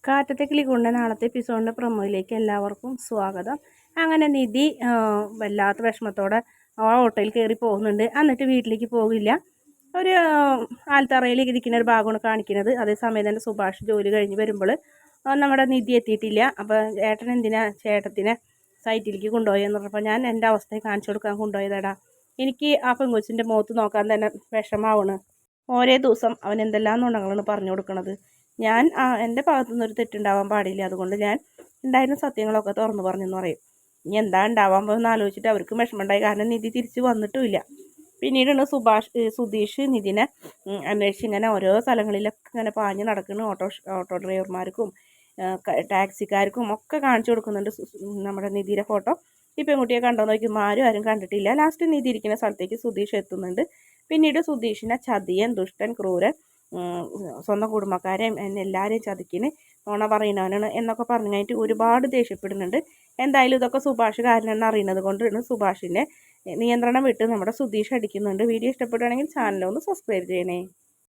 കാറ്റത്തെ കിളികൊണ്ട് നാളത്തെ എപ്പിസോഡിൻ്റെ പ്രൊമോയിലേക്ക് എല്ലാവർക്കും സ്വാഗതം. അങ്ങനെ നിധി വല്ലാത്ത വിഷമത്തോടെ ആ ഓട്ടോയിൽ കയറി പോകുന്നുണ്ട്. എന്നിട്ട് വീട്ടിലേക്ക് പോകില്ല. ഒരു ആൽത്തറയിൽ ഇരിക്കുന്ന ഒരു ഭാഗമാണ് കാണിക്കുന്നത്. അതേസമയം തന്നെ സുഭാഷ് ജോലി കഴിഞ്ഞ് വരുമ്പോൾ നമ്മുടെ നിധി എത്തിയിട്ടില്ല. അപ്പോൾ ഏട്ടൻ എന്തിനാ ചേട്ടത്തിനെ സൈറ്റിലേക്ക് കൊണ്ടുപോയെന്ന് പറഞ്ഞപ്പോൾ ഞാൻ എൻ്റെ അവസ്ഥയെ കാണിച്ചു കൊടുക്കാൻ കൊണ്ടുപോയതാടാ. എനിക്ക് ആ പെങ്കൊച്ചിൻ്റെ മുഖത്ത് നോക്കാൻ തന്നെ വിഷമാവണ്. ഓരോ ദിവസം അവൻ എന്തെല്ലാം നുണങ്ങളാണ് പറഞ്ഞു കൊടുക്കണത്. ഞാൻ എൻ്റെ ഭാഗത്തുനിന്നൊരു തെറ്റുണ്ടാവാൻ പാടില്ല. അതുകൊണ്ട് ഞാൻ ഉണ്ടായിരുന്ന സത്യങ്ങളൊക്കെ തുറന്നു പറഞ്ഞെന്ന് പറയും. ഇനി എന്താ ഉണ്ടാവാൻ പോകുന്ന ആലോചിച്ചിട്ട് അവർക്ക് വിഷമമുണ്ടായി. കാരണം നിധി തിരിച്ച് വന്നിട്ടുമില്ല. പിന്നീടാണ് സുധീഷ് നിധിനെ അന്വേഷിച്ച് ഇങ്ങനെ ഓരോ സ്ഥലങ്ങളിലൊക്കെ ഇങ്ങനെ പാഞ്ഞ് നടക്കുന്നു. ഓട്ടോ ഡ്രൈവർമാർക്കും ടാക്സിക്കാർക്കും ഒക്കെ കാണിച്ചു കൊടുക്കുന്നുണ്ട് നമ്മുടെ നിധിയുടെ ഫോട്ടോ. ഈ പെൺകുട്ടിയെ കണ്ടോ നോക്കുമ്പോൾ ആരും കണ്ടിട്ടില്ല. ലാസ്റ്റ് നിധി ഇരിക്കുന്ന സ്ഥലത്തേക്ക് സുധീഷ് എത്തുന്നുണ്ട്. പിന്നീട് സുധീഷിനെ ചതിയൻ, ദുഷ്ടൻ, ക്രൂരൻ, സ്വന്തം കുടുംബക്കാരെയും എല്ലാവരെയും ചതിക്കിന് നോണ പറയുന്നവനാണ് എന്നൊക്കെ പറഞ്ഞു കഴിഞ്ഞിട്ട് ഒരുപാട് ദേഷ്യപ്പെടുന്നുണ്ട്. എന്തായാലും ഇതൊക്കെ സുഭാഷ് കാരനെന്ന് അറിയുന്നത് കൊണ്ടാണ് സുഭാഷിൻ്റെ നിയന്ത്രണം വിട്ട് നമ്മുടെ സുധീഷ് അടിക്കുന്നുണ്ട്. വീഡിയോ ഇഷ്ടപ്പെടുകയാണെങ്കിൽ ചാനലൊന്ന് സബ്സ്ക്രൈബ് ചെയ്യണേ.